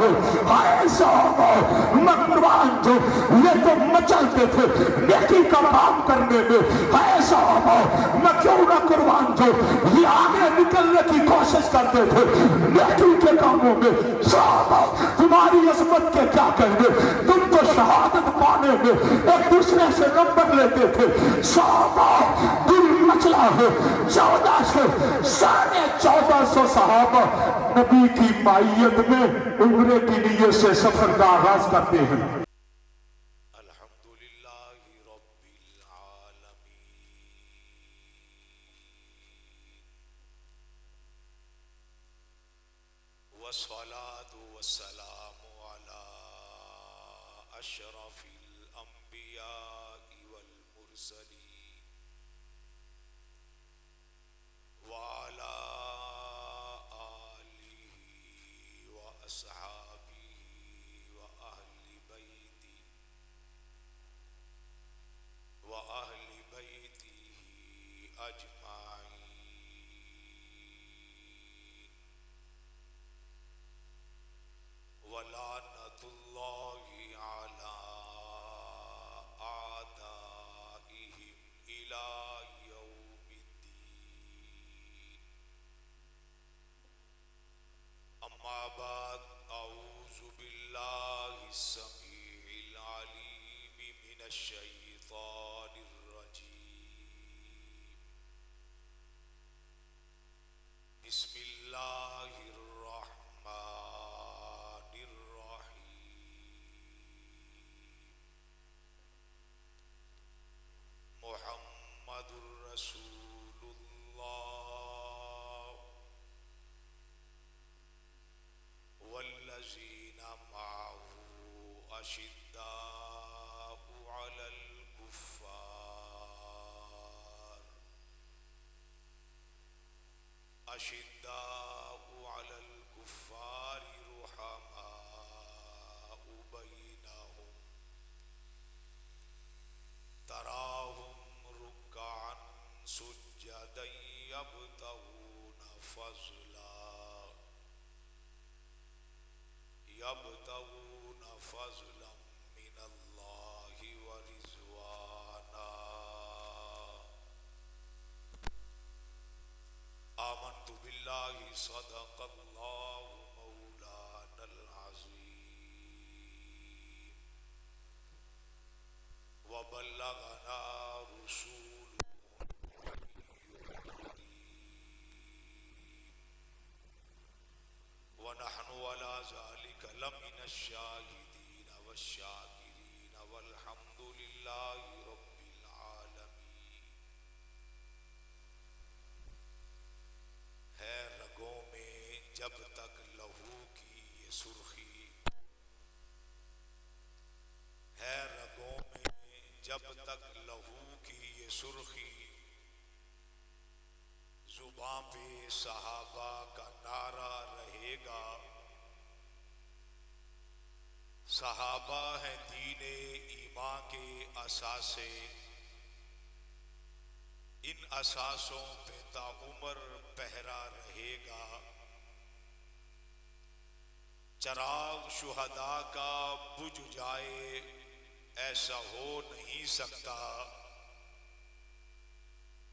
ہے ہائے صحابہ مکروان جو یہ تو مچلتے تھے نیکی کا کام کرنے میں، ہائے صحابہ میں کیوں نہ قربان جو یہ آگے نکلنے کی کوشش کرتے تھے نیکی کے کاموں میں۔ صحابہ تمہاری عظمت کے کیا کہنے، تم تو شہادت پانے میں ایک دوسرے سے نمبر لیتے تھے۔ صحابہ دل مچلا ہے 1400 صحابہ نبی کی معیت میں عمرے کی نیت سے سفر کا آغاز کرتے ہیں۔ الحمدللہ رب العالمین والصلاة والسلام علی اشرف الانبیاء والمرسلین وعلى آلہ وأصحابہ وأہل بیتہ أجمعین۔ ولعنۃ اللہ علی أعدائہم إلی یوم الدین۔ اما بعد، اعوذ باللہ السمیع العلیم من الشیطان الرجیم۔ بسم اللہ الرحمن الرحیم۔ محمد رسول اللہ والذین معه أشداء على الكفار رحماء بينهم تراهم ركعا سجدا يبتغون فضلا من اللہ ورضوانا۔ آمنت باللہ صدق اللہ مولانا العظیم وبلغنا رسوله ونحن على ذلك لمن الشاهدين والشاكرين والحمد لله رب العالمين۔ ہے رگوں میں جب تک لہو کی یہ سرخی، ہے رگوں میں جب تک لہو کی یہ سرخی، زباں پہ صحابہ کا نعرہ رہے گا۔ صحابہ ہیں دین ایمان کے اثاثے، ان اثاثوں پہ تا عمر پہرا رہے گا۔ چراغ شہداء کا بجھ جائے ایسا ہو نہیں سکتا،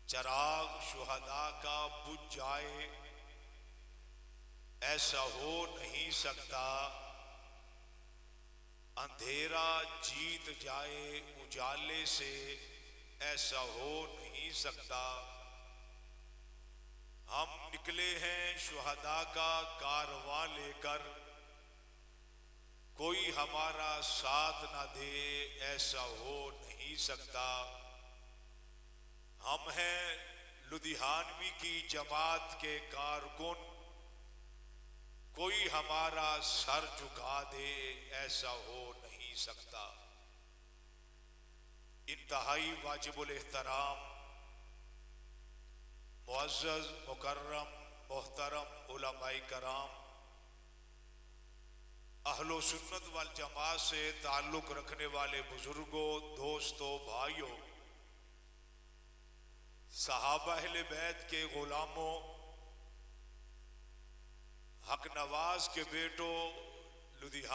چراغ شہداء کا بجھ جائے ایسا ہو نہیں سکتا، اندھیرا جیت جائے اجالے سے ایسا ہو نہیں سکتا۔ ہم نکلے ہیں شہداء کا کارواں لے کر، کوئی ہمارا ساتھ نہ دے ایسا ہو نہیں سکتا۔ ہم ہیں لدھیانوی کی جماعت کے کارکن، کوئی ہمارا سر جھکا دے ایسا ہو نہیں سکتا۔ انتہائی واجب الاحترام معزز مکرم محترم علماء کرام، اہل و سنت والجماعت سے تعلق رکھنے والے بزرگوں، دوستوں، بھائیوں، صحابہ اہل بیت کے غلاموں، حق نواز کے بیٹوں،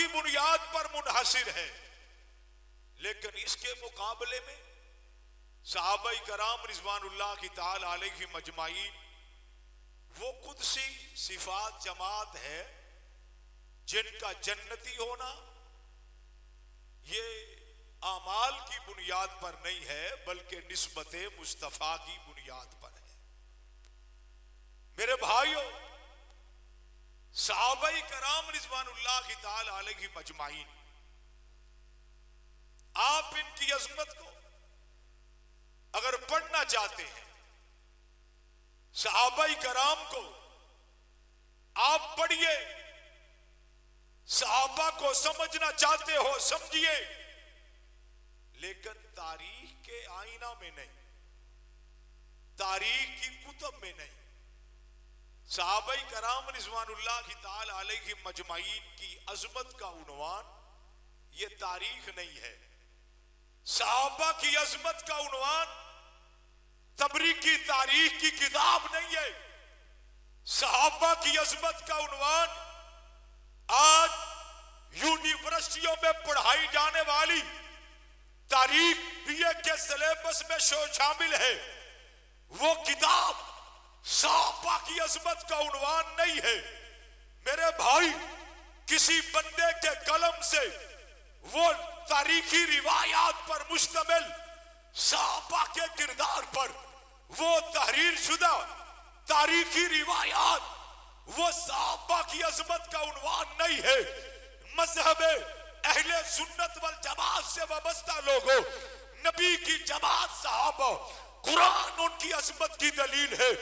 کی بنیاد پر منحصر ہے، لیکن اس کے مقابلے میں صحابہ کرام رضوان اللہ کی تعالی علیہم اجمعین وہ قدسی صفات جماعت ہے جن کا جنتی ہونا یہ اعمال کی بنیاد پر نہیں ہے بلکہ نسبت مصطفیٰ کی بنیاد پر ہے۔ میرے بھائیوں، صحابہ کرام رضوان اللہ کی تعالی علیہم اجمعین، آپ ان کی عظمت کو اگر پڑھنا چاہتے ہیں، صحابہ کرام کو آپ پڑھیے، صحابہ کو سمجھنا چاہتے ہو سمجھیے، لیکن تاریخ کے آئینہ میں نہیں، تاریخ کی کتب میں نہیں۔ صحابہ کرام رضوان اللہ کی تعالی علیہم اجمعین کی عظمت کا عنوان یہ تاریخ نہیں ہے، صحابہ کی عظمت کا عنوان تبری کی تاریخ کی کتاب نہیں ہے، صحابہ کی عظمت کا عنوان آج یونیورسٹیوں میں پڑھائی جانے والی تاریخ بی اے کے سلیبس میں شامل ہے، وہ کتاب صحابہ کی عظمت کا عنوان نہیں ہے۔ میرے بھائی، کسی بندے کے قلم سے وہ تاریخی روایات پر مشتمل صحابہ کے کردار پر وہ تحریر شدہ تاریخی روایات وہ صحابہ کی عظمت کا عنوان نہیں ہے۔ مذہب اہل سنت والجماعت سے وابستہ لوگوں، نبی کی جماعت صحابہ، قرآن ان کی عظمت کی دلیل ہے۔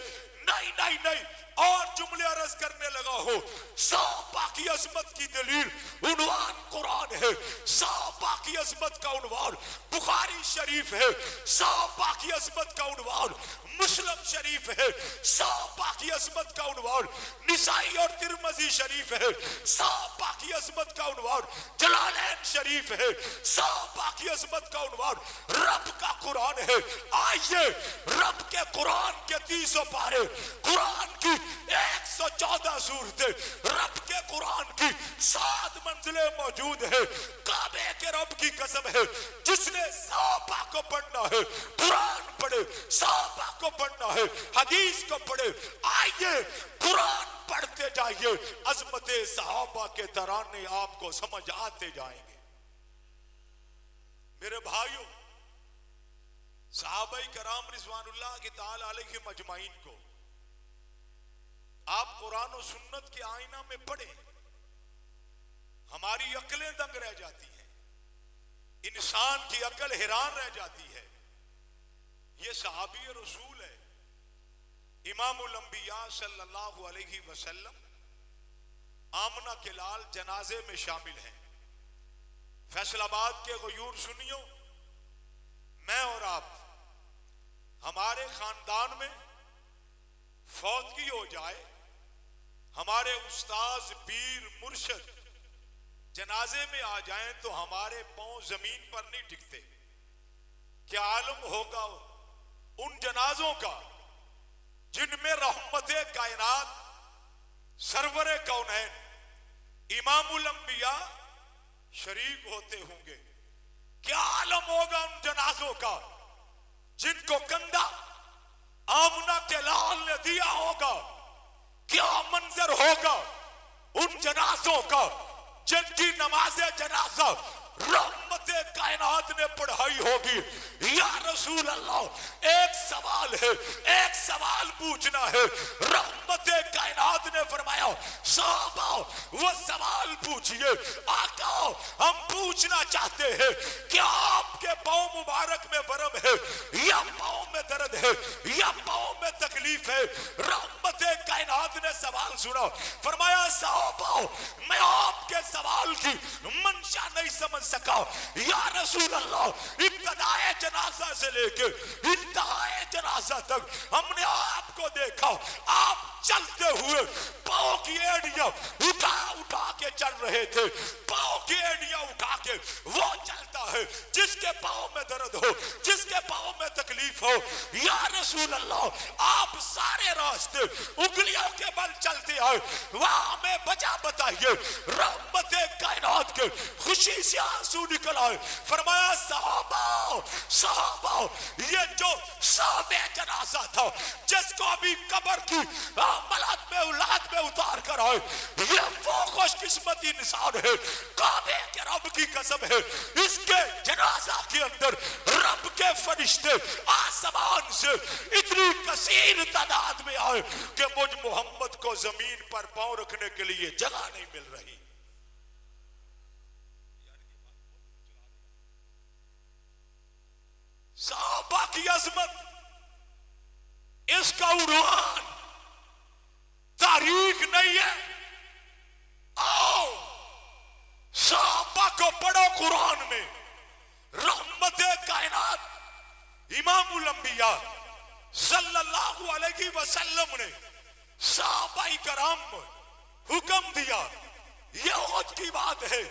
نہیں نہیں نہیں، اور جملے عرض کرنے لگا ہو، صحابہ کی عظمت کی دلیل عنوان قرآن ہے، صحابہ کی عظمت کا عنوان بخاری شریف ہے، صحابہ کی عظمت کا عنوان مسلم شریف ہے، صحابہ کی عظمت کا عنوان نسائی اور ترمذی شریف ہے، صحابہ کی عظمت کا عنوان جلالین شریف ہے، صحابہ کی عظمت کا عنوان رب کا قرآن ہے۔ آئیے رب کے قرآن کے 30 پارے، قرآن کی 114 سورتیں، رب کے قرآن کی 7 منزلیں موجود ہیں۔ کعبے کے رب کی قسم ہے، جس نے صحابہ کو پڑھنا ہے قرآن پڑھے، صحابہ کو پڑھنا ہے حدیث کو پڑھے۔ آئیے قرآن پڑھتے جائیے، عظمت صحابہ کے ترانے آپ کو سمجھ آتے جائیں گے۔ میرے بھائیوں، صحابہ کرام رضوان اللہ کی تعالی علیہم اجمعین کو آپ قرآن و سنت کے آئینہ میں پڑھیں، ہماری عقلیں دنگ رہ جاتی ہیں، انسان کی عقل حیران رہ جاتی ہے۔ یہ صحابی رسول ہے، امام الانبیاء صلی اللہ علیہ وسلم، آمنہ کے لال جنازے میں شامل ہیں۔ فیصل آباد کے غیور سنیوں، میں اور آپ، ہمارے خاندان میں فوتگی ہو جائے، ہمارے استاذ پیر مرشد جنازے میں آ جائیں تو ہمارے پاؤں زمین پر نہیں ٹکتے۔ کیا عالم ہوگا ان جنازوں کا جن میں رحمت کائنات، سرور کونین، امام الانبیاء شریک ہوتے ہوں گے۔ کیا عالم ہوگا ان جنازوں کا جن کو کندھا آمنہ کے لال نے دیا ہوگا۔ کیا منظر ہوگا ان جنازوں کا جن کی نماز جنازہ رحمت کائنات نے پڑھائی ہوگی۔ یا رسول اللہ، ایک سوال ہے، ایک سوال پوچھنا ہے۔ رحمت کائنات نے فرمایا صحابہ وہ سوال پوچھئے، آقا ہم پوچھنا چاہتے ہیں کیا آپ کے پاؤں مبارک میں ورم ہے یا پاؤں میں درد ہے یا پاؤں میں تکلیف ہے؟ رحمت کائنات نے سوال سنا، فرمایا صحابہ میں آپ کے سوال کی منشا نہیں سمجھ سکا۔ یا رسول اللہ، ابتدائے جنازہ سے لے کے انتہائے جنازہ تک ہم نے آپ کو دیکھا، آپ چلتے ہوئے پاؤں کی ایڑیاں اٹھا اٹھا کے چل رہے تھے۔ پاؤں کی ایڑیاں اٹھا کے وہ چلتا ہے جس کے پاؤں میں درد ہو، جس کے پاؤں میں تکلیف ہو۔ یا رسول اللہ، آپ سارے راستے انگلیوں کے بل چلتے آئے، وہاں ہمیں وجہ بتائیے۔ رحمت کائنات کے خوشی سے آنسو نکل آئے. فرمایا صحابہ صحابہ یہ جو صاحب جنازہ تھا جس کو ابھی قبر کی ملات میں اولاد میں اتار کر آئے, یہ وہ خوش قسمتی انسان ہے. کعبے کے رب کی قسم ہے اس کے جنازہ کے اندر رب کے فرشتے آسمان سے اتنی کثیر تعداد میں آئے کہ مجھ محمد کو زمین پر پاؤں رکھنے کے لیے جگہ نہیں مل رہی. صحابہ کی عظمت, اس کا عنوان تاریخ نہیں ہے. آؤ صحابہ کو پڑھو قرآن میں. رحمت کائنات امام الانبیاء صلی اللہ علیہ وسلم نے صحابہ کرام حکم دیا, یہ عہد کی بات ہے,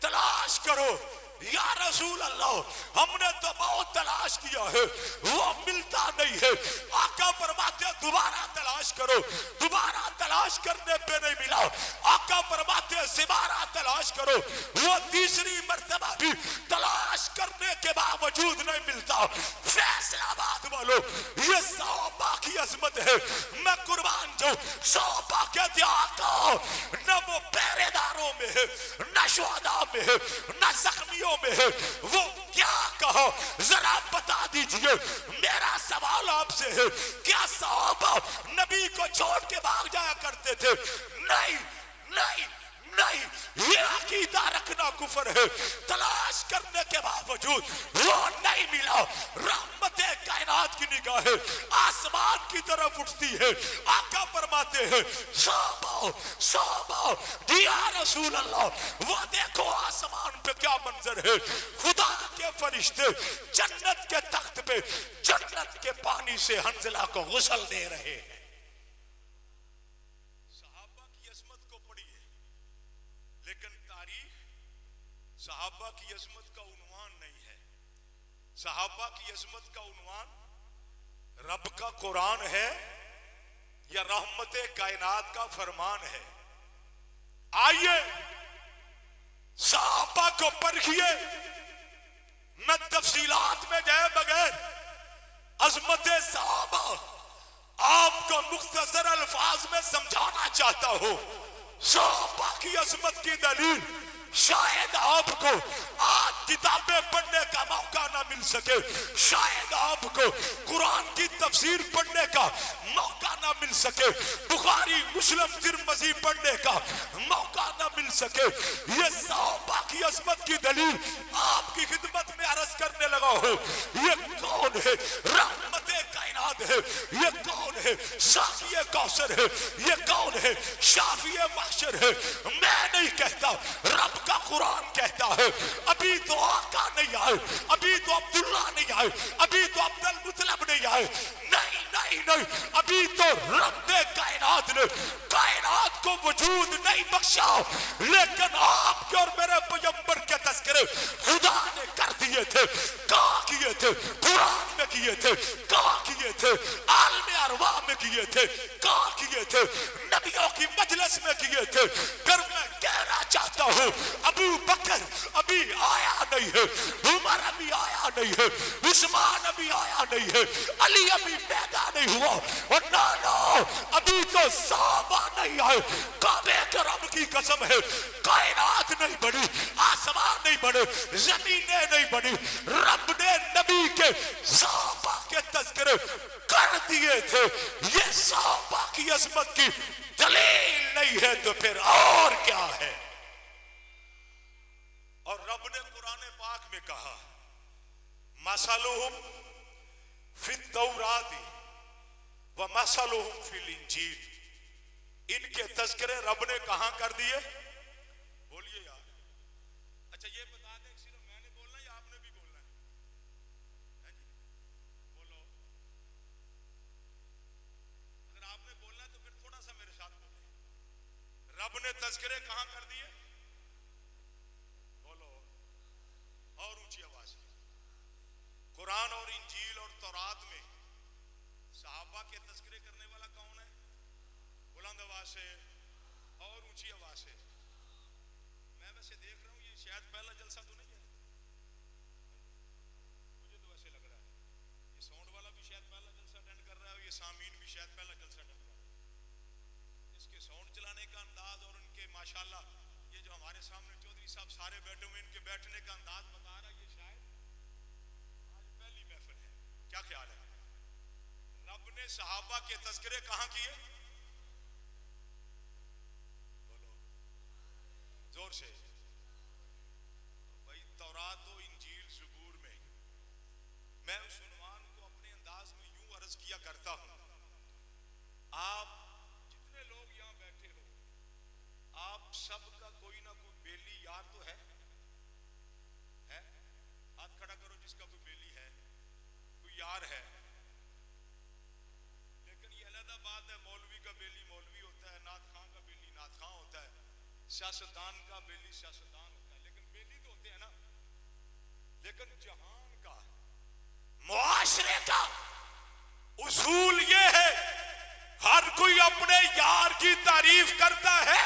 تلاش کرو. یا رسول اللہ ہم نے تو بہت تلاش کیا ہے وہ ملتا نہیں ہے. آقا فرماتے دوبارہ تلاش کرو. دوبارہ تلاش کرنے پہ نہیں ملا. آقا فرماتے دوبارہ تلاش کرو. وہ تیسری مرتبہ بھی تلاش کرنے کے باوجود نہیں ملتا. فیصلہ آباد والو یہ صحابہ کی عظمت ہے. میں قربان جو صحابہ کہتے آقا نہ وہ پہرے داروں میں ہے, نہ شہداء میں ہے, نہ زخمیوں میں ہے. وہ کیا کہا ذرا بتا دیجئے. میرا سوال آپ سے ہے کیا صحابہ نبی کو چھوڑ کے بھاگ جایا کرتے تھے؟ نہیں نہیں نہیں, یہ عقیدہ رکھنا کفر ہے. تلاش کرنے کے باوجود وہ نہیں ملا. رحمت کائنات کی نگاہ آسمان کی طرف اٹھتی ہے. آقا فرماتے ہیں صحابہ صحابہ یا رسول اللہ وہ دیکھو آسمان پہ کیا منظر ہے. خدا کے فرشتے جنت کے تخت پہ جنت کے پانی سے حنزلہ کو غسل دے رہے ہیں. لیکن تاریخ صحابہ کی عظمت کا عنوان نہیں ہے. صحابہ کی عظمت کا عنوان رب کا قرآن ہے یا رحمت کائنات کا فرمان ہے. آئیے صحابہ کو پرکھیے. میں تفصیلات میں جائے بغیر عظمت صحابہ آپ کو مختصر الفاظ میں سمجھانا چاہتا ہوں. صحابہ کی عظمت کی دلیل شاید آپ کو آج کتابیں پڑھنے کا موقع نہ مل سکے, شاید آپ کو قرآن کی تفسیر پڑھنے کا موقع نہ مل سکے, بخاری مسلم ترمذی پڑھنے کا موقع نہ مل سکے. یہ صحابہ کی عظمت کی دلیل آپ کی خدمت میں عرض کرنے لگا ہوں. یہ کون ہے؟ رحمت کائنات ہے. یہ کون ہے؟ ساقی کوثر ہے. یہ کون ہے؟ شافی محشر ہے. میں نہیں کہتا, رب کا قرآن کہتا ہے. ابھی تو آقا نہیں آئے, ابھی تو عبداللہ نہیں آئے, ابھی تو عبد المطلب نہیں آئے. نہیں نہیں نہیں, ابھی تو رب کائنات نے کائنات کو وجود نہیں بخشا, لیکن آپ کے اور میرے پیغمبر کے تذکرے خدا نے کر دیے تھے. کہاں کیے تھے؟ قرآن میں کیے تھے. کہاں کیے تھے؟ عالم ارواح میں کیے تھے. کہاں کیے تھے؟ نبیوں کی مجلس میں کیے تھے. پھر میں کہنا چاہتا ہوں ابو بکر ابھی آیا نہیں ہے, عمر ابھی آیا نہیں ہے, عثمان ابھی آیا نہیں ہے, علی ابھی پیدا نہیں ہوا, اور نانا ابھی تو صحابہ نہیں آئے. کعبے کے رب کی قسم ہے کائنات نہیں بنی, آسمان نہیں بنے, زمینیں نہیں بنی. رب نے نبی کے صحابہ کے تذکرے کر دیے تھے. یہ صحابہ کی عظمت کی دلیل نہیں ہے تو پھر اور کیا ہے؟ اور رب نے قرآن پاک میں کہا مثلہم فی التوراۃ ومثلہم فی الانجیل. ان کے تذکرے رب نے کہاں کر دیے؟ بولیے یار. اچھا یہ بتا دیں صرف میں نے بولنا یا آپ نے بھی بولنا ہے؟ بولو. اگر آپ نے بولنا ہے تو پھر تھوڑا سا میرے ساتھ بولیں. رب نے تذکرے کہاں کر دیے؟ بولو اور اونچی آواز سے. قرآن اور انجیل اور تورات میں صحابہ کے تذکرے کرنے والا کون ہے؟ بلند آواز سے اور اونچی آواز سے. میں ویسے دیکھ رہا ہوں یہ شاید پہلا جلسہ تو نہیں ہے، مجھے تو ایسے لگ رہا ہے یہ ساؤنڈ والا بھی شاید پہلا جلسہ اٹینڈ کر رہا ہے اور یہ سامعین بھی شاید پہلا جلسہ اٹینڈ کر رہا ہے. اس کے ساؤنڈ چلانے کا انداز اور ان کے ماشاءاللہ یہ جو ہمارے سامنے چودھری صاحب سارے بیٹھے ہوئے ان کے بیٹھنے کا انداز بتا رہا ہے یہ شاید آج پہلی محفل ہے. کیا خیال ہے؟ رب نے صحابہ کے تذکرے کہاں کیے؟ بولو زور سے بھائی. تورات و انجیل زبور میں اس عنوان کو اپنے انداز میں یوں عرض کیا کرتا ہوں. آپ جتنے لوگ یہاں بیٹھے ہو آپ سب کا کوئی نہ کوئی بیلی یار تو ہے. ہاتھ کھڑا کرو جس کا کوئی بیلی ہے، کوئی یار ہے. لیکن یہ علیحدہ بات ہے، مولوی کا بیلی مولوی ہوتا ہے، نعت خاں کا بیلی نعت خاں ہوتا ہے، سیاستدان کا بیلی سیاستدان ہوتا ہے، لیکن بیلی تو ہوتے ہیں نا. لیکن جہان کا معاشرے کا اصول یہ ہے ہر کوئی اپنے یار کی تعریف کرتا ہے.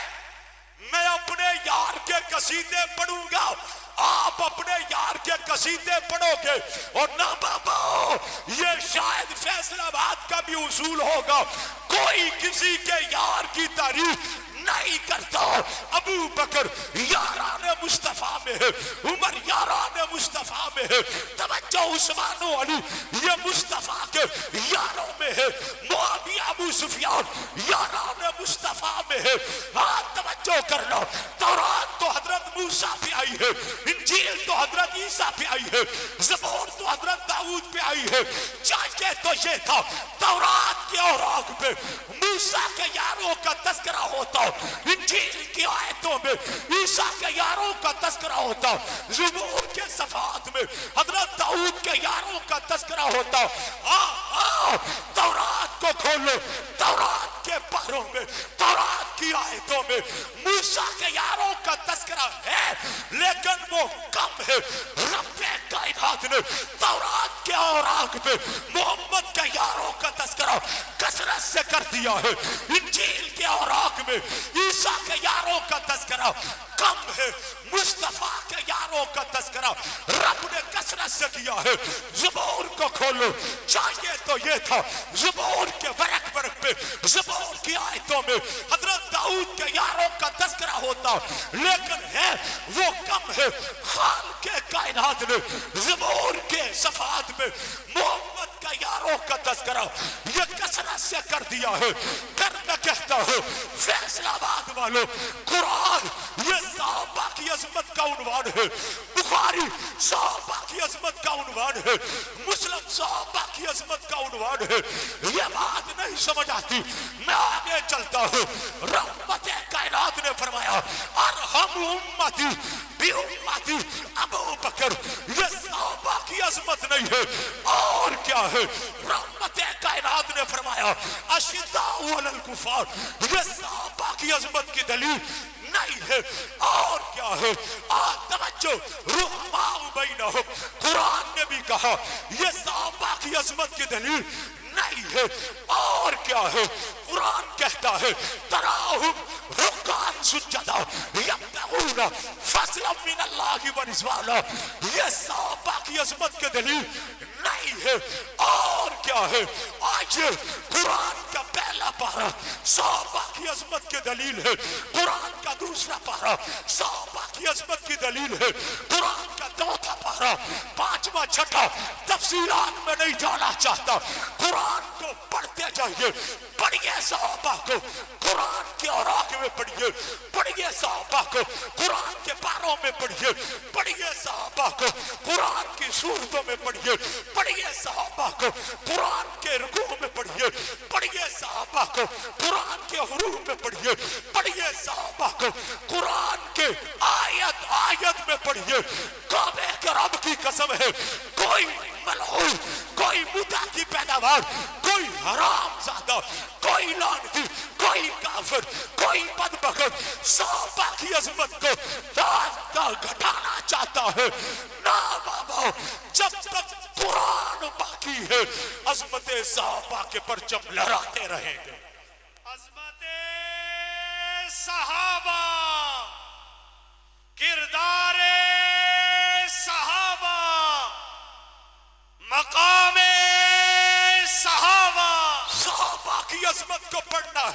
میں اپنے یار کے قصیدے پڑھوں گا، آپ اپنے یار کے قصیدے پڑھو گے. اور نہ بابا یہ شاید فیصل آباد کا بھی اصول ہوگا، کوئی کسی کے یار کی تعریف نہیں کرتا. ابو بکر یاران مصطفیٰ میں ہے، عمر یاران مصطفیٰ میں ہے، توجہ عثمان و علی یہ مصطفیٰ کے یاروں میں ہے، معاویہ ابو سفیان یاران مصطفیٰ میں ہے. ہاں توجہ کر لو، تورات تو حضرت موسیٰ پہ آئی ہے، انجیل تو حضرت عیسیٰ پہ آئی ہے، زبور تو حضرت داؤد پہ آئی ہے. چاہیے تو یہ تھا تورات کے اوراق پہ موسیٰ کے یاروں کا تذکرہ ہوتا، انجیل کی آیتوں میں عیسیٰ کے یاروں کا تذکرہ ہوتا، زبور کے صفحات میں حضرت داؤد کے یاروں کا تذکرہ ہوتا. تورات کو کھولو، تورات کے پاروں میں تورات کی آیتوں میں موسیٰ کے یاروں کا تذکرہ ہے، لیکن وہ کم ہے. رب کائنات نے تورات کے اوراق پہ محمد کے یاروں کا تذکرہ کثرت سے کر دیا ہے. انجیل کے اوراق میں عیسیٰ کے یاروں کا تذکرہ کم ہے، مصطفیٰ کے یاروں کا تذکرہ رب نے کثرت سے کیا ہے. زبور کو کھولو، چاہیے تو یہ تھا زبور کے ورق پہ زبور کی آیتوں میں حضرت داؤد کے یاروں کا تذکرہ ہوتا، لیکن ہے وہ کم ہے. خالق کائنات نے زبور کے صفحات میں محمد کے یاروں کا تذکرہ یہ کثرت سے کر دیا ہے. پھر میں کہتا ہوں فیصل آباد والوں، قرآن یہ صحابہ کی عظمت کا عنوان ہے، بخاری صحابہ کی عظمت کا عنوان ہے، مسلم صحابہ کی عظمت کا عنوان ہے. یہ بات نہیں سمجھ آتی، میں آگے چلتا ہوں. رحمت کائنات نے فرمایا ارحم امتی بی امتی ابو بکر. یہ صحابہ کی عظمت نہیں ہے اور کیا ہے؟ رحمت کائنات نے فرمایا اشداء علی الکفار. یہ صحابہ کی عظمت کی دلیل نہیں ہے اور کیا ہے؟ توجہ، رحماء بینہم. قرآن نے بھی کہا یہ صحابہ کی عظمت کی دلیل نہیں ہے اور کیا ہے؟ قرآن کہتا ہے تراہم رکعان سجدا یبتغون فضلا من اللہ ورضوانا. یہ صحابہ کی عظمت کی دلیل نہیں ہے اور کیا ہے؟ آج قرآن کا پہلا پارہ صحابہ کی عظمت کی دلیل ہے، قرآن کا دوسرا پارہ صحابہ کی عظمت کی دلیل ہے، قرآن کا چوتھا پارہ پانچواں چھٹا تفصیلات میں نہیں جانا چاہتا. قرآن کو پڑھتے جائیے، پڑھیے صحابہ کو، قرآن کے اوراق میں پڑھیے، پڑھیے صحابہ کو، قرآن کے پاروں میں پڑھیے، پڑھیے صحابہ کو، قرآن کی سورتوں میں پڑھیے، پڑھیے صحابہ کو، قرآن کے رکوع میں پڑھیے، پڑھیے صحابہ کو، قرآن کے حروف میں پڑھیے، پڑھیے صحابہ کو، قرآن کے آیت آیت میں پڑھیے. کعبے کے رب کی قسم ہے کوئی ملعون، کوئی مدعا کی پیداوار، کوئی حرام زادہ، کوئی لعنتی، کوئی کافر، کوئی بدبخت صحابہ کی عظمت کو گھٹانا چاہتا ہے. نہ بابا، جب تک قرآن باقی ہے عظمت صحابہ کے پرچم لہراتے رہیں گے. عظمت صحابہ، کردار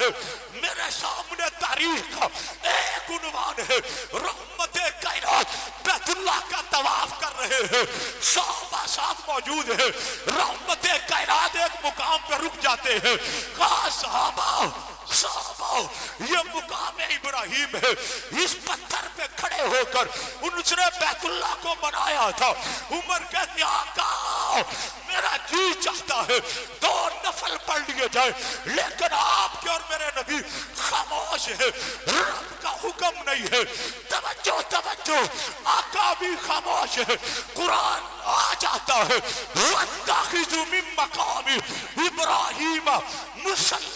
ہے میرے سامنے تاریخ کا ایک عنوان ہے رحمت کائنات بیت اللہ کا طواف کر رہے ہیں صحابہ ساتھ موجود ہیں رحمت کائنات ایک مقام پہ رک جاتے ہیں کہا صحابہ یہ مقام ابراہیم ہے اس پتھر پہ کھڑے ہو کر ان نے بیت اللہ کو بنایا تھا عمر کہتے آقا میرا جی چاہتا ہے 2 نفل پڑھ لیے جائے لیکن آپ کے اور میرے نبی خاموش ہے رب کا حکم نہیں ہے توجہ توجہ آقا بھی خاموش ہے قرآن آ جاتا ہے وَاتَّخِذُوا مِن مَّقَامِ ابراہیم مصلی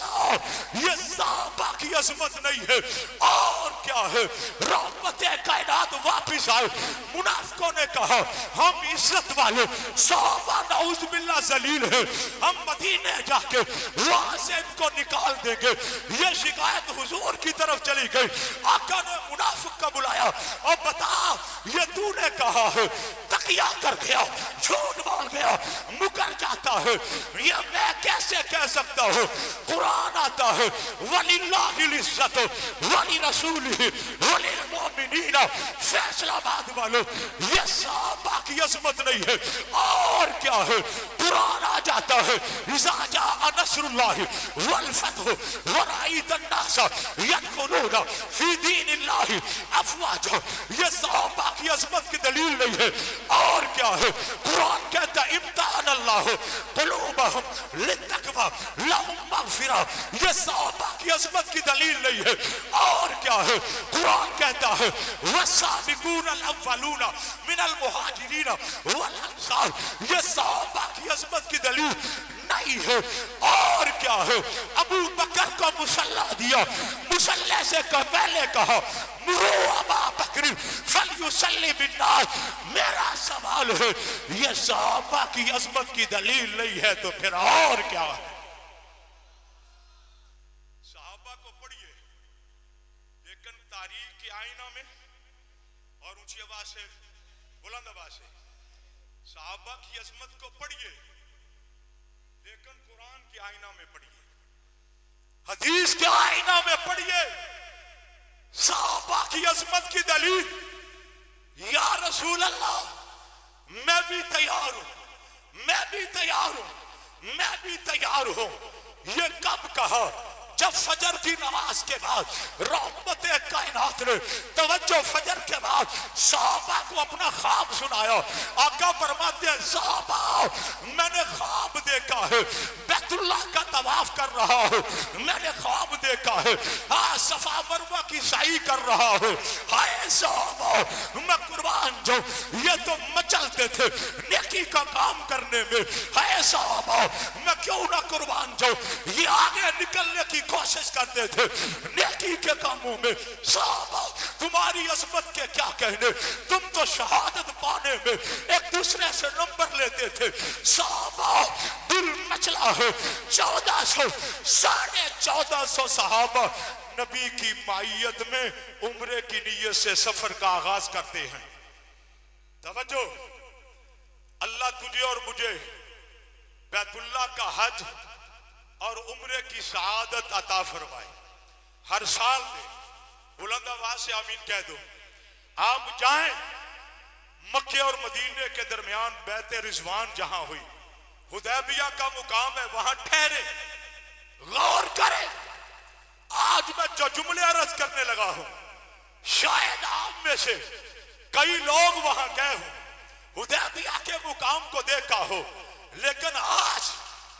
یہ صحابہ کی عظمت نہیں ہے اور کیا ہے رحمت کائنات واپس آئے منافقوں نے کہا ہم عزت والے صحابہ نعوذ باللہ ذلیل ہے ہم مدینے جا کے وہاں سے ان کو نکال دیں گے یہ شکایت حضور کی طرف چلی گئی آقا نے منافق کا بلایا اور بتا یہ تو نے کہا ہے تقیہ کر گیا جھوٹ بول گیا مکر جاتا ہے یہ میں کیسے کہہ سکتا ہوں قرآن آتا ہے وَلِلَّهِ الْعِزَّةُ وَلِرَسُولِهِ وَلِلْمُؤْمِنِينَ فیصلہ آباد والوں یہ صحابہ کی عظمت نہیں ہے اور کیا ہے قرآن آ جاتا ہے اِذَا جَاءَ نَصْرُ اللَّهِ وَالْفَتْحُ وَرَأَيْتَ النَّاسَ يَدْخُلُونَ فِي دِينِ اللَّهِ أَفْوَاجًا یہ صحابہ کی عظمت کی دلیل نہیں ہے اور کیا ہے قرآن کہتا ہے امتحان اللہ قلوبہم للتقوی لہم مغفرہ یہ صحابہ کی عظمت کی دلیل نہیں ہے اور کیا ہے قرآن کہتا ہے والسابقون الاولون من المہاجرین والانصار یہ صحابہ کی عظمت کی دلیل نہیں ہے اور کیا ہے ابو بکر کو مسلح دیا مسلح سے پہلے کہا مرو ابا بکر فلیصلی بالناس میرا سوال ہے یہ صحابہ کی عظمت کی دلیل نہیں ہے تو پھر اور کیا ہے صحابہ کو پڑھیے لیکن تاریخ کے آئینہ میں اور اونچی آواز سے بلند آواز سے صحابہ کی عظمت کو پڑھیے لیکن قرآن کے آئینہ میں پڑھیے حدیث کے آئینہ میں پڑھیے صحابہ کی عظمت کی دلیل یا رسول اللہ میں بھی تیار ہوں میں بھی تیار ہوں میں بھی تیار ہوں یہ کب کہا جب فجر کی نماز کے بعد رحمت کائنات نے توجہ فجر کے بعد صحابہ کو اپنا خواب سنایا آقا فرماتے ہیں صحابہ میں نے خواب دیکھا ہے بیت اللہ کا طواف کر رہا ہوں میں نے خواب دیکھا ہے صفا مروہ کی سعی کر رہا ہوں ہائے صحابہ میں قربان جاؤں یہ تو مچلتے تھے نیکی کا کام کرنے میں ہائے صحابہ میں کیوں نہ قربان جاؤں یہ آگے نکلنے کی کوشش کرتے تھے نیکی کے کاموں میں صحابہ تمہاری عظمت کے کیا کہنے تم تو شہادت پانے میں ایک دوسرے سے نمبر لیتے تھے صحابہ دل مچلا ہے 1400 1450 صحابہ نبی کی معیت میں عمرے کی نیت سے سفر کا آغاز کرتے ہیں توجہ اللہ تجھے اور مجھے بیت اللہ کا حج اور عمرے کی سعادت عطا فرمائے ہر سال میں بلند آواز سے آمین کہہ دو آپ جائیں مکے اور مدینے کے درمیان بیت رضوان جہاں ہوئی حدیبیہ کا مقام ہے وہاں ٹھہرے غور کریں آج میں جو جملے عرض کرنے لگا ہوں شاید آپ میں سے کئی لوگ وہاں گئے ہوں حدیبیہ کے مقام کو دیکھا ہو لیکن آج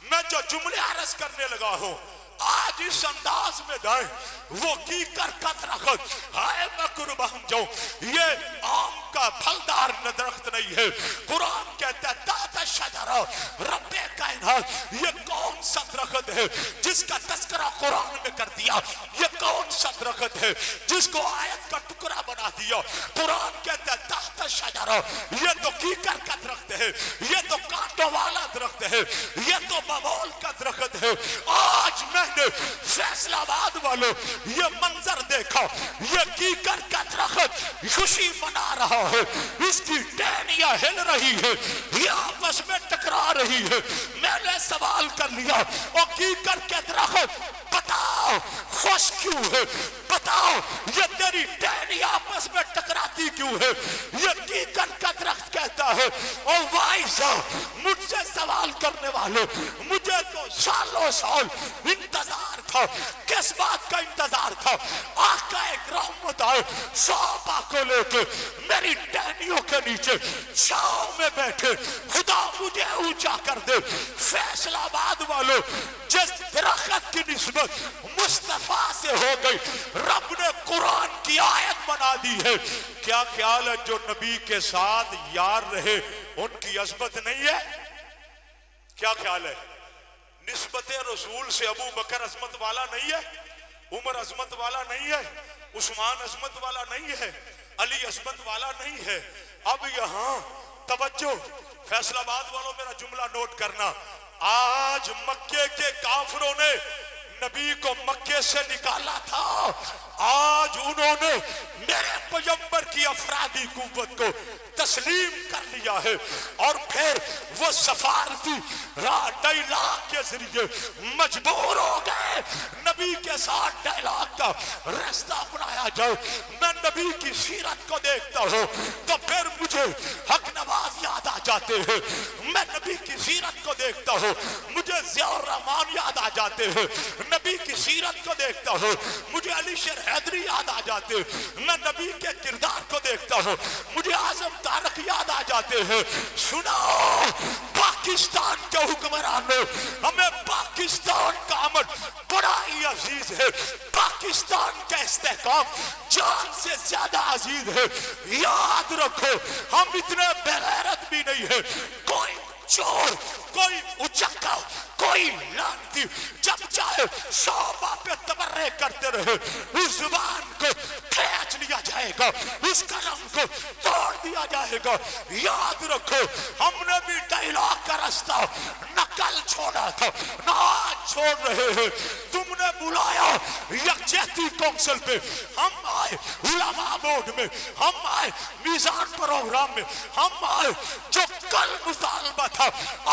میں جو جملے عرض کرنے لگا ہوں آج اس انداز میں دائیں وہ کی کرکت رخت ہائے میں قربان جاؤں یہ آم کا پھلدار درخت نہیں ہے قرآن کہتا ہے تحت شجرہ رب کائنات یہ کون سا درخت ہے جس کا تذکرہ قرآن میں کر دیا یہ کون سا درخت ہے جس کو آیت کا ٹکڑا بنا دیا قرآن کہتا ہے تحت شجرہ یہ تو کیکر کا درخت ہے یہ تو کانٹوں والا درخت ہے یہ تو ببول کا درخت ہے آج میں نے فیصل آباد والوں یہ منظر دیکھا یہ کیکر کا درخت خوشی منا رہا ہے، اس کی ٹہنیاں ہل رہی ہے، یہ آپس میں ٹکرا رہی ہے۔ میں نے سوال کر لیا، اور کیکر کے درخت بتاؤ خوش کیوں ہے؟ بتاؤ یہ تیری ٹہنی آپس میں ٹکراتی کیوں ہے؟ یہ کیکر کا درخت کہتا ہے، او وائزا، مجھ سے سوال کرنے والے، مجھے تو سالوں سال انتظار تھا۔ کس بات کا انتظار تھا؟ آقا ایک رحمت آئے صحابہ کو لے کے میری ٹہنیوں کے نیچے چھاؤں میں بیٹھے، خدا مجھے اونچا کر دے۔ فیصل آباد والوں، جس درخت کی نسبت مصطفیٰ سے ہو گئی، رب نے قرآن کی آیت بنا دی ہے۔ کیا خیال ہے جو نبی کے ساتھ یار رہے ان کی عظمت نہیں ہے؟ کیا خیال ہے؟ نسبت رسول سے ابو بکر عظمت والا نہیں ہے؟ عمر عظمت والا نہیں ہے؟ عثمان عظمت والا نہیں ہے؟ علی عظمت والا نہیں ہے؟ اب یہاں توجہ، فیصل آباد والوں میرا جملہ نوٹ کرنا، آج مکے کے کافروں نے نبی کو مکے سے نکالا تھا، آج انہوں نے میرے پیغمبر کی افرادی قوت کو تسلیم کر لیا ہے، اور پھر وہ سفارتی ڈائلاگ کے ذریعے مجبور ہو گئے نبی کے ساتھ ڈائلاگ کا رستہ اپنایا جائے۔ میں نبی کی سیرت کو دیکھتا ہوں تو پھر مجھے حق نواز یاد آ جاتے ہیں، میں نبی کی سیرت کو دیکھتا ہوں مجھے ضیاء الرحمان یاد آ جاتے ہیں، نبی کی سیرت کو دیکھتا ہوں مجھے علی شیر حیدری یاد آ جاتے ہیں، میں نبی کے کردار کو دیکھتا ہوں مجھے اعظم طارق یاد آ جاتے ہیں۔ سنو، پاکستان کے حکمرانوں، ہمیں پاکستان کا امن بڑا ہی عزیز ہے، پاکستان کا استحکام جان سے زیادہ عزیز ہے۔ یاد رکھو ہم اتنے بے غیرت بھی نہیں ہیں، کوئی چور، کوئی اچکا، کوئی لانتی جب چاہے صحابہ پہ تبرے کرتے رہے، اس زبان کو کھینچ لیا جائے گا، اس قلم کو توڑ دیا جائے گا۔ یاد رکھو ہم نے بھی ڈائلاگ کا راستہ نہ کل چھوڑا تھا نہ آج چھوڑ رہے ہیں۔ تم نے بلایا یکجہتی کونسل پہ، ہم آئے علماء بورڈ میں، ہم آئے میزان پروگرام میں، ہم آئے، جو کل مطالبہ تھا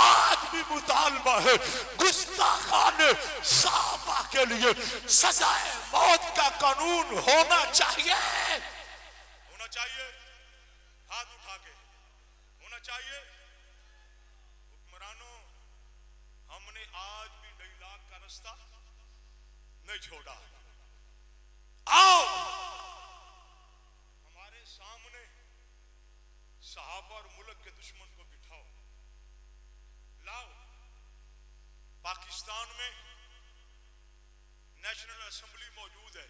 آج بھی مطالبہ ہے۔ گستاخان صحابہ کے لیے سزائے موت کا قانون ہونا چاہیے، ہونا چاہیے، ہاتھ اٹھا کے ہونا چاہیے۔ حکمرانوں، ہم نے آج بھی ڈائلاگ کا راستہ نہیں چھوڑا۔ آؤ ہمارے سامنے صحابہ اور ملک کے دشمن کو بٹھاؤ، لاؤ۔ پاکستان میں نیشنل اسمبلی موجود ہے،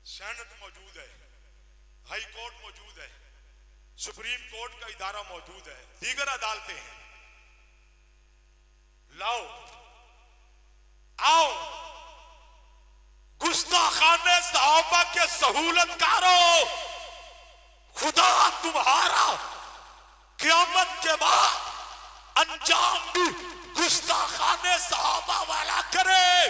سینٹ موجود ہے، ہائی کورٹ موجود ہے، سپریم کورٹ کا ادارہ موجود ہے، دیگر عدالتیں ہیں۔ لاؤ، آؤ، گستاخان صحابہ کے سہولت کارو، خدا تمہارا قیامت کے بعد انجام بھی گستاخان صحابہ والا کرے۔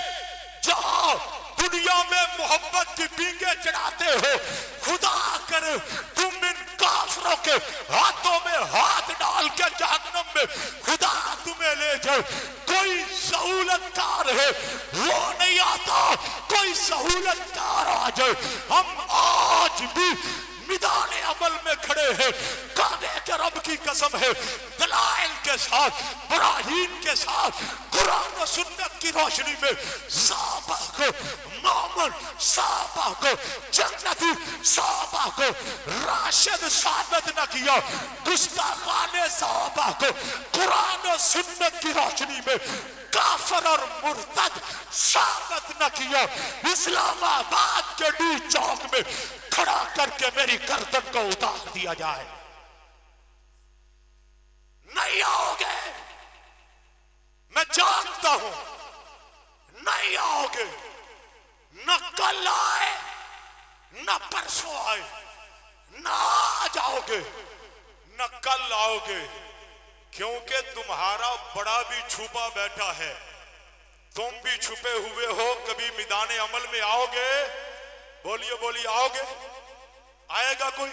جہاں دنیا میں محبت کی بینگیں چڑھاتے ہو، خدا کرے تم ان کافروں کے ہاتھوں میں ہاتھ ڈال کے جہنم میں خدا تمہیں لے جائے۔ کوئی سہولت کار ہے وہ نہیں آتا، کوئی سہولت کار آ جائے۔ ہم آج بھی میدان عمل میں کھڑے ہیں، کعبے کے رب کی قسم ہے، دلائل کے ساتھ، براہین کے ساتھ، قرآن و سنت کی روشنی میں صحابہ کو مومن، صحابہ کو جنتی، صحابہ کو راشد ثابت نہ کیا، گستاخان صحابہ کو قرآن و سنت کی روشنی میں کافر اور مرتد ثابت نہ کیا۔ اسلام آباد کے ڈی چوک میں کھڑا کر کے میری گردن کو اتار دیا جائے، نہیں آؤ گے، میں جانتا ہوں نہیں آؤ گے، نہ کل آئے نہ پرسوں آئے، نہ آج آؤ گے نہ کل آؤ گے، کیونکہ تمہارا بڑا بھی چھپا بیٹھا ہے، تم بھی چھپے ہوئے ہو۔ کبھی میدان عمل میں آؤ گے؟ بولیے بولیے، آؤ گے؟ آئے گا کوئی؟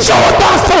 1400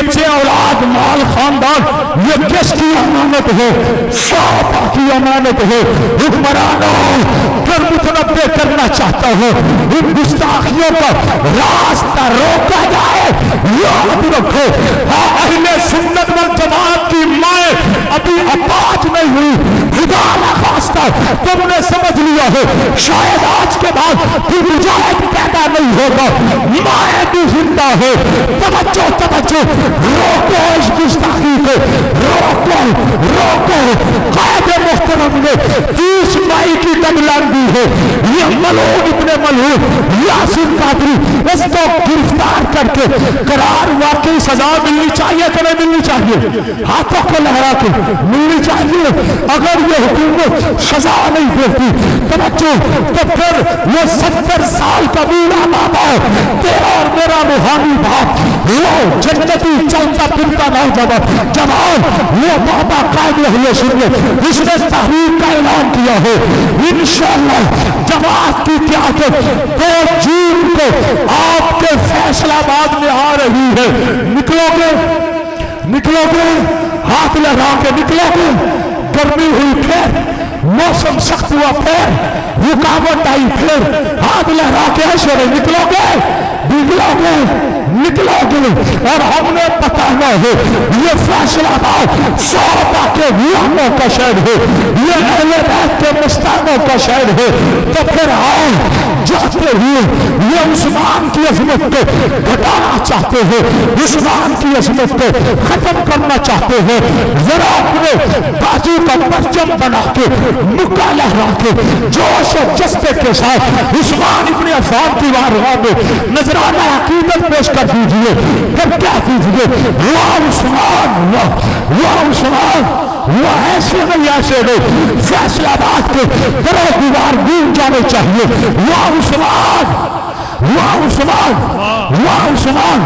بچے اولاد مال خاندان یہ کس کی امانت ہے؟ صحابہ کی امانت ہے۔ حکمرانوں اگر متنبع کرنا چاہتا ہو ان گستاخیوں پر راستہ روکا جائے، یاد رکھو اہل سنت والجماعت کی مائیں ابھی آباد نہیں ہوئی۔ خدا نخواستہ تم نے سمجھ لیا ہے شاید آج کے بعد پھر مجاہد پیدا نہیں ہوگا، مائیں بھی زندہ ہے۔ توجہ توجہ، روکو اس گستاخی کو، روکو روکو۔ قائد محترم نے 30 مئی کی ڈیڈلائن دی ہے، یہ ملعون ابن ملعون یاسر قادری اس کو گرفتار کر کے قرار واقعی سزا ملنی چاہیے کہ نہیں ملنی چاہیے؟ ہاتھوں کو لہرا کے ملنی چاہیے۔ اگر یہ حکومت سزا نہیں دیتی توجہ تو پھر وہ 70 سال کا بوڑھا بابا تیرا اور میرا روحانی باپ وہ جنتی چلتا پھرتا نوجوان وہ بابا قائد اہل سنت اس نے تحریک کا اعلان کیا ہے انشاءاللہ جماعت کی قیادت 2 جون کو آپ کے فیصلہ آباد میں آ رہی ہے۔ نکلو گے نکلو گے، ہاتھ لگا کے نکلو گے۔ گرمی ہوئی پھر موسم سخت ہوا پھر رکاوٹ آئی پھر ہاتھ لہرا کے ایسے نکلو گے نکلو گے نکلو گے۔ اور ہم نے بتانا ہے یہ فیصلہ آباد صحابہ کے غلاموں کا شہر ہے، یہ اہل بیت کے مستانوں کا شہر ہے۔ تو پھر آؤ جاتے ہوئے یہ عثمان کی عظمت کو گھٹانا چاہتے ہیں، عثمان کی عظمت کو ختم کرنا چاہتے ہیں، ذرا اپنے بازو کا پرچم بنا کے مکہ لہرا کے جوش و جذبے کے ساتھ عثمان ابن عفان کی بارگاہ میں نذرانہ عقیدت پیش کر دیجئے۔ پھر کیا دیجئے؟ واہ عثمان، واہ عثمان، وہ ایسے نہیں فیصلہ آباد کے درو دیوار گونج جانے چاہیے۔ واہ عثمان، واہ عثمان، واہ عثمان،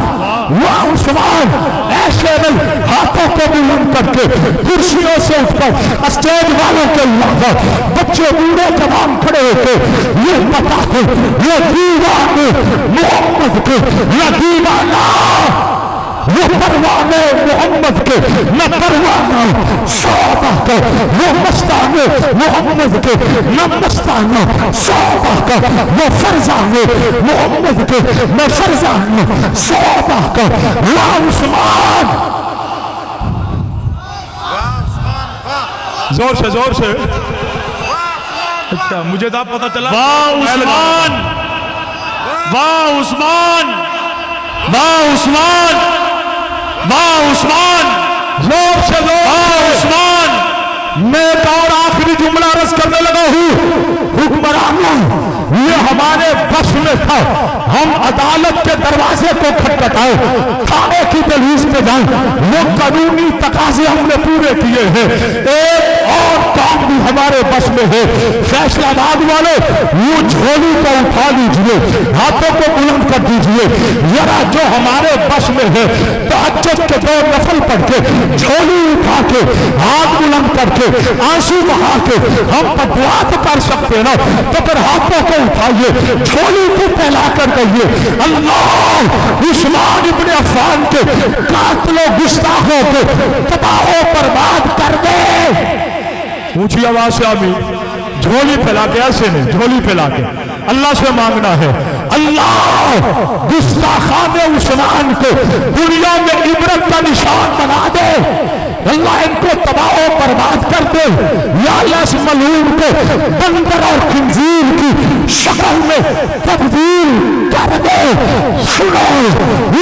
واہ عثمان، ایسے نہیں ہاتھوں کو بلند کر کے کرسیوں سے اٹھ کر اسٹیج والوں کے علاوہ بچے بوڑھے جوان کھڑے ہوتے یہ بتاتے یہ دیوانے محمد کے نہ دیوانہ، وہ پروانے محمد کے نہ پروانہ صحابہ کا، وہ مستانے محمد کے نہ مستانہ صحابہ کا، وہ فرزانے محمد کے نہ فرزانہ صحابہ کا۔ واہ عثمان، زور سے زور سے، اچھا مجھے تو پتہ چلا۔ واہ عثمان، واہ عثمان، واہ عثمان، واہ عثمان، زور سے زور، واہ عثمان۔ میں ایک اور آخری جملہ عرض کرنے لگا ہوں، حکمرانوں یہ ہمارے بس میں تھا ہم عدالت کے دروازے کو کھٹکھٹائیں، تھانے کی دہلیز پہ جائیں، وہ قانونی تقاضے ہم نے پورے کیے ہیں۔ ایک اور کام بھی ہمارے بس میں ہے، فیصلہ آباد والے وہ جھولی کو اٹھا لیجئے، ہاتھوں کو بلند کر دیجئے، ذرا جو ہمارے بس میں ہے تہجد کے 2 نفل پڑھ کے جھولی اٹھا کے ہاتھ بلند کر کے آنسو بہا کے ہم دعا تو کر سکتے نا، تو پھر ہاتھوں کو اٹھائیے، جھولی کو پھیلا کر کہیے اللہ عثمان ابن عفان کے قاتل و گستاخوں کو تباہ و برباد کر دے۔ اونچی آواز سے آمین۔ جھولی پھیلا کے ایسے نہیں، جھولی پھیلا کے اللہ سے مانگنا ہے اللہ گستاخان عثمان کو دنیا میں عبرت کا نشان بنا دے، اللہ ان کو تباہ و برباد کر دے، یا اللہ اس ملعون کو بندر اور خنزیر کی شکل میں تبدیل کر دے۔ سنو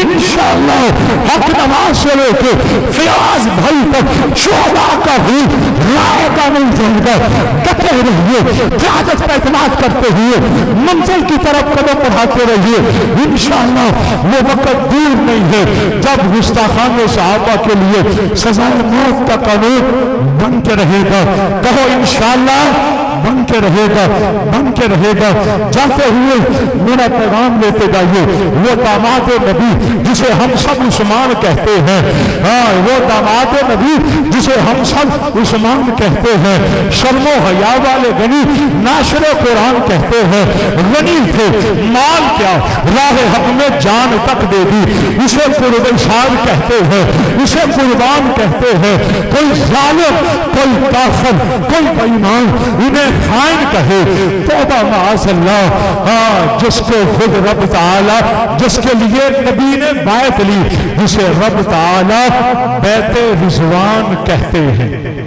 انشاءاللہ حق نواز سے لے کے فیاض بھائی تک شہداء کا بھی رائے کا نہیں جائے گا، ڈٹے رہیے، قیادت پر اعتماد کرتے ہوئے منزل کی طرف قدم بڑھاتے رہیے، انشاءاللہ وہ وقت دور نہیں ہے جب گستاخان صحابہ کے لیے سزائے موت کا قانون بن کے رہے گا۔ کہو انشاءاللہ بن کے رہے گا، بن کے رہے گا۔ جاتے ہوئے میرا پیغام لیتے جائیے، وہ داماد نبی جسے ہم سب عثمان کہتے ہیں، ہاں وہ داماد نبی جسے ہم سب عثمان کہتے ہیں، شرم و حیا والے غنی، ناشر قرآن کہتے ہیں، غنی تھے، مال کیا راہ حق میں جان تک دے دی، اسے قربان کہتے ہیں، اسے قربان کہتے ہیں۔ کوئی ظالم، کوئی کافر، کوئی بے ایمان انہیں خائن کہے، توبہ معاذ اللہ، ہاں جس کو خود رب تعالی، جس کے لیے نبی نے بیعت لی، جسے رب تعالی بیت رضوان کہتے ہیں۔